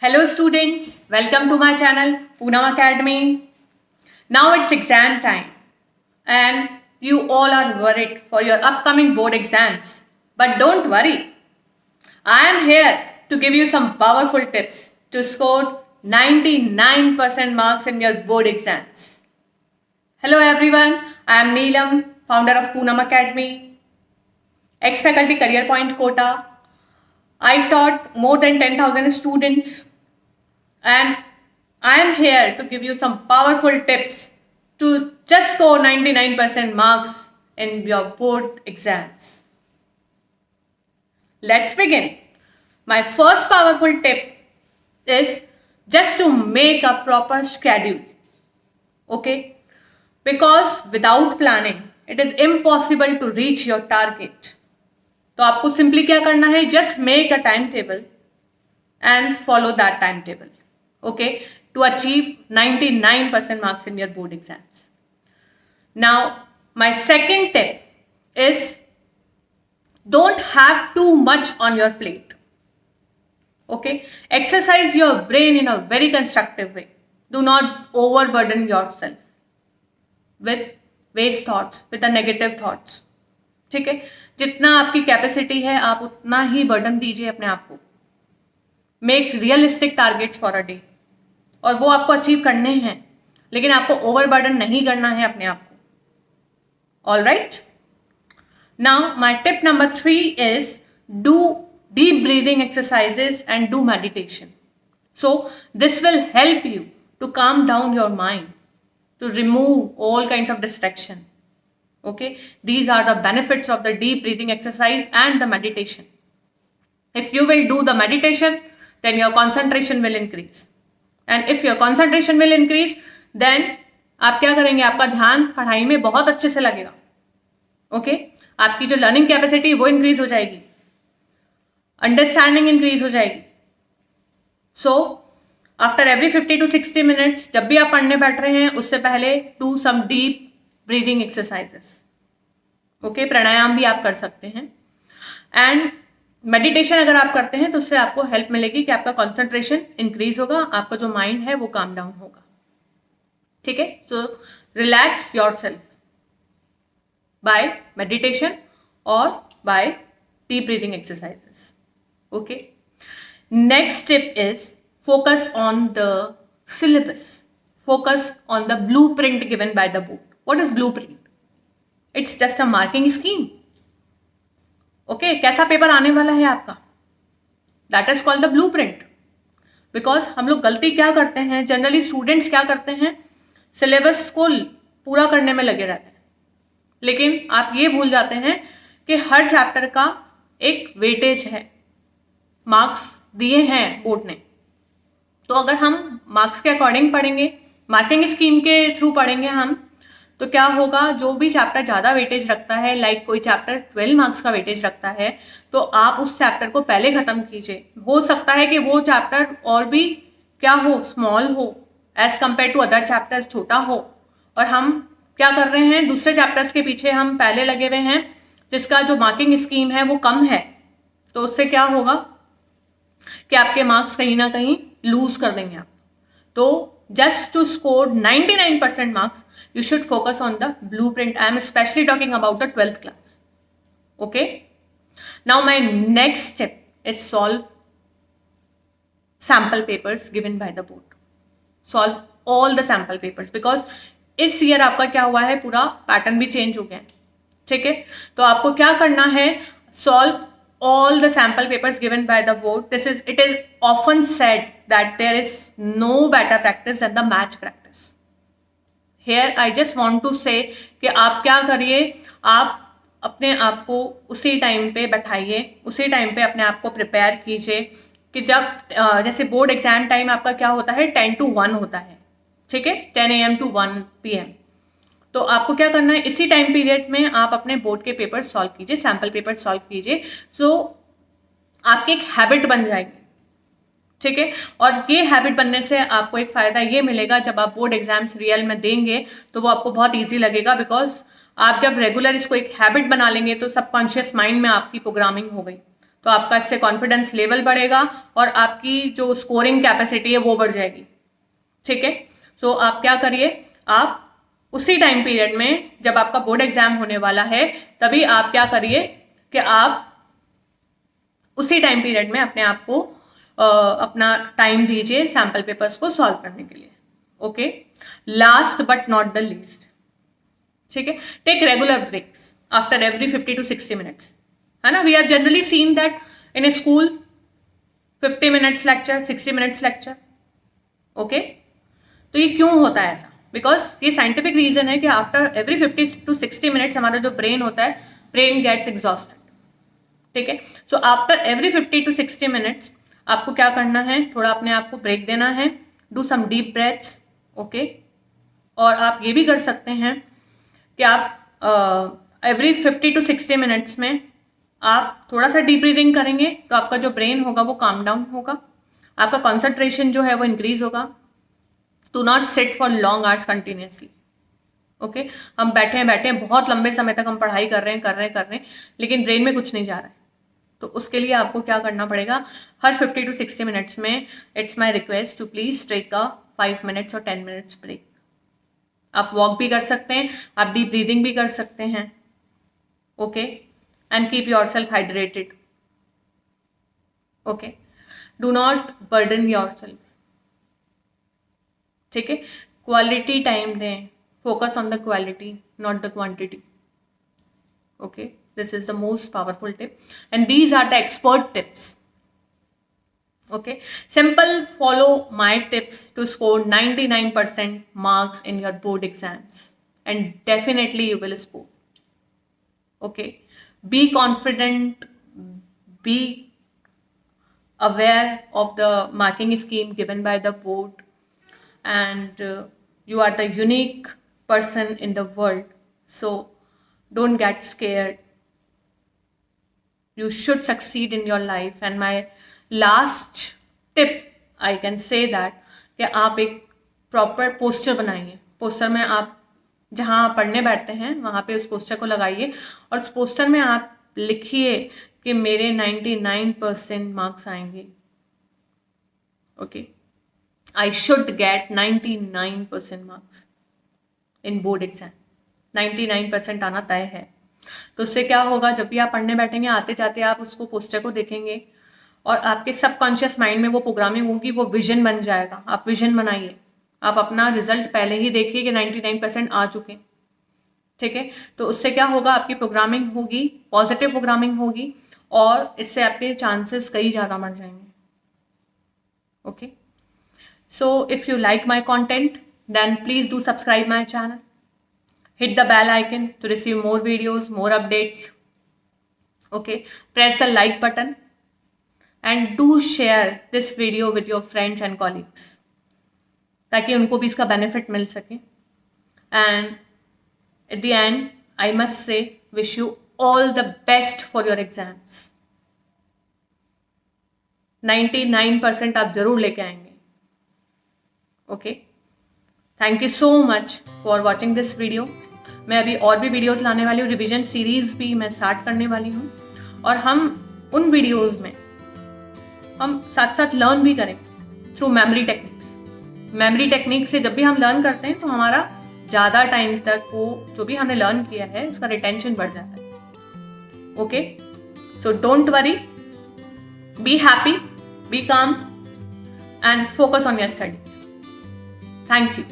Hello students, welcome to my channel Poonam Academy. Now it's exam time and you all are worried for your upcoming board exams. But don't worry, I am here to give you some powerful tips to score 99% marks in your board exams. Hello everyone, I am Neelam, founder of Poonam Academy, ex-faculty career point quota. I taught more than 10,000 students and I am here to give you some powerful tips to just score 99% marks in your board exams. Let's begin. My first powerful tip is just to make a proper schedule. Okay? Because without planning, it is impossible to reach your target. तो आपको simply क्या करना है, just make a timetable and follow that timetable. Okay, to achieve 99% marks in your board exams. Now, my second tip is don't have too much on your plate. Okay, exercise your brain in a very constructive way. Do not overburden yourself with waste thoughts, with the negative thoughts. ठीक है, जितना आपकी capacity है आप उतना ही burden दीजिए अपने आप को. Make realistic targets for a day और वो आपको अचीव करने हैं, लेकिन आपको ओवरबर्डन नहीं करना है अपने आप को. All right, now my tip number 3 is do deep breathing exercises and do meditation. So this will help you to calm down your mind, to remove all kinds of distraction. Okay, these are the benefits of the deep breathing exercise and the meditation. If you will do the meditation, then your concentration will increase. And if your concentration will increase, then आप क्या करेंगे, आपका ध्यान पढ़ाई में बहुत अच्छे से लगेगा. ओके, आपकी जो लर्निंग कैपेसिटी वो इंक्रीज हो जाएगी, अंडरस्टैंडिंग इंक्रीज हो जाएगी. So after every 50 to 60 minutes जब भी आप पढ़ने बैठ रहे हैं उससे पहले do some deep breathing exercises. Okay, pranayama भी आप कर सकते हैं. एंड मेडिटेशन अगर आप करते हैं तो उससे आपको हेल्प मिलेगी कि आपका कंसंट्रेशन इंक्रीज होगा, आपका जो माइंड है वो काम डाउन होगा. ठीक है, so relax yourself by meditation और by deep breathing exercises. Okay, next tip is focus on the syllabus. Focus on the blueprint given by the board. What is blueprint? It's just a marking scheme. Okay, कैसा paper आने वाला है आपका, that is called the blueprint. Because हम लोग गलती क्या करते हैं, जनरली स्टूडेंट्स क्या करते हैं, सिलेबस को पूरा करने में लगे रहते हैं, लेकिन आप ये भूल जाते हैं कि हर चैप्टर का एक वेटेज है, मार्क्स दिए हैं बोर्ड ने. तो अगर हम मार्क्स के अकॉर्डिंग पढ़ेंगे, मार्किंग स्कीम के थ्रू पढ़ेंगे हम, तो क्या होगा, जो भी चैप्टर ज़्यादा वेटेज रखता है, लाइक कोई चैप्टर 12 मार्क्स का वेटेज रखता है, तो आप उस चैप्टर को पहले ख़त्म कीजिए. हो सकता है कि वो चैप्टर और भी क्या हो, स्मॉल हो, as compared to other chapters छोटा हो, और हम क्या कर रहे हैं, दूसरे चैप्टर्स के पीछे हम पहले लगे हुए हैं जिसका जो मार्किंग स्कीम है वो कम है. तो उससे क्या होगा कि आपके मार्क्स कहीं ना कहीं लूज कर देंगे आप. तो just to score 99% marks, you should focus on the blueprint. I am especially talking about the 12th class. Okay? Now my next step is solve sample papers given by the board. Solve all the sample papers because इस year आपका क्या हुआ है, पूरा pattern भी change हो गया है. ठीक है, तो आपको क्या करना है, solve all the sample papers given by the board. It is often said that there is no better practice than the match practice. Here I just want to say कि आप क्या करिए, आप अपने आप को उसी टाइम पे बैठाइए, उसी टाइम पे अपने आप को प्रिपेयर कीजिए कि जब जैसे बोर्ड एग्जाम टाइम आपका क्या होता है, 10 to 1 होता है. ठीक है, 10 AM to 1 PM. तो आपको क्या करना है, इसी टाइम पीरियड में आप अपने बोर्ड के पेपर सॉल्व कीजिए, सैम्पल पेपर सॉल्व कीजिए. सो आपकी एक हैबिट बन जाएगी. ठीक है, और ये हैबिट बनने से आपको एक फ़ायदा ये मिलेगा, जब आप बोर्ड एग्जाम्स रियल में देंगे तो वो आपको बहुत ईजी लगेगा. बिकॉज आप जब रेगुलर इसको एक हैबिट बना लेंगे तो सबकॉन्शियस माइंड में आपकी प्रोग्रामिंग हो गई, तो आपका इससे कॉन्फिडेंस लेवल बढ़ेगा और आपकी जो स्कोरिंग कैपेसिटी है वो बढ़ जाएगी, ठीक है। सो आप क्या करिए, आप उसी टाइम पीरियड में जब आपका बोर्ड एग्जाम होने वाला है तभी आप क्या करिए कि आप उसी टाइम पीरियड में अपने आप को अपना टाइम दीजिए सैम्पल पेपर्स को सॉल्व करने के लिए, okay. Last but not the least, ठीक है, take regular breaks after every 50 to 60 minutes, है ना। We have generally seen that in a school 50 minutes lecture, 60 minutes lecture, okay. तो ये क्यों होता है ऐसा? बिकॉज ये साइंटिफिक रीजन है कि आफ्टर एवरी 50 to 60 मिनट्स हमारा जो ब्रेन होता है, ब्रेन गेट्स एग्जॉस्टेड, ठीक है। So after every 50 to 60 minutes आपको क्या करना है, थोड़ा अपने आप को ब्रेक देना है, do some deep breaths, okay. और आप ये भी कर सकते हैं कि आप एवरी 50 to 60 मिनट्स में आप थोड़ा सा डीप ब्रीदिंग करेंगे तो आपका जो ब्रेन होगा वो काम डाउन होगा, आपका कॉन्सेंट्रेशन जो है वो इंक्रीज होगा। Do not sit for long hours continuously, okay. हम बैठे बहुत लंबे समय तक हम पढ़ाई कर रहे हैं लेकिन ब्रेन में कुछ नहीं जा रहा है, तो उसके लिए आपको क्या करना पड़ेगा, हर 50 to 60 मिनट्स में it's my request to please take a 5 minutes और 10 मिनट्स ब्रेक। आप वॉक भी कर सकते हैं, आप डीप ब्रीदिंग भी कर सकते हैं, okay. And keep your self hydrated, okay. Do not burden your self, ठीक है। क्वालिटी टाइम दें, focus on the quality not the quantity, okay. This is the most powerful tip and these are the expert tips, okay. Simple follow my tips to score 99% marks in your board exams and definitely you will score, okay. Be confident, be aware of the marking scheme given by the board and you are the unique person in the world, so don't get scared. You should succeed in your life and my last tip I can say that कि आप एक proper poster बनाइए। Poster में आप जहाँ पढ़ने बैठते हैं वहाँ पे उस पोस्टर को लगाइए और उस पोस्टर में आप लिखिए कि मेरे 99% मार्क्स आएंगे, okay. I should get 99% marks in board exam, 99% आना तय है। तो उससे क्या होगा, जब भी आप पढ़ने बैठेंगे आते जाते आप उसको पोस्टर को देखेंगे और आपके सबकॉन्शियस माइंड में वो प्रोग्रामिंग होगी, वो विजन बन जाएगा। आप विजन बनाइए, आप अपना रिजल्ट पहले ही देखिए कि 99% आ चुके, ठीक है। तो उससे क्या होगा, आपकी प्रोग्रामिंग होगी, पॉजिटिव प्रोग्रामिंग होगी और इससे आपके चांसेस कई ज़्यादा बढ़ जाएंगे, okay. So if you like my content, then please do subscribe my channel. Hit the bell icon to receive more videos, more updates. Okay, press the like button and do share this video with your friends and colleagues ताकि उनको भी इसका benefit मिल सके. And at the end, I must say, wish you all the best for your exams. 99% आप जरूर लेके आएंगे. Okay, thank you so much for watching this video. मैं अभी और भी वीडियोस लाने वाली हूँ, रिवीजन सीरीज भी मैं स्टार्ट करने वाली हूँ और हम उन वीडियोस में हम साथ साथ लर्न भी करें through memory techniques. Memory technique से जब भी हम लर्न करते हैं तो हमारा ज़्यादा टाइम तक वो जो भी हमने लर्न किया है उसका रिटेंशन बढ़ जाता है, okay. So don't worry, be happy, be calm and focus on your study. Thank you.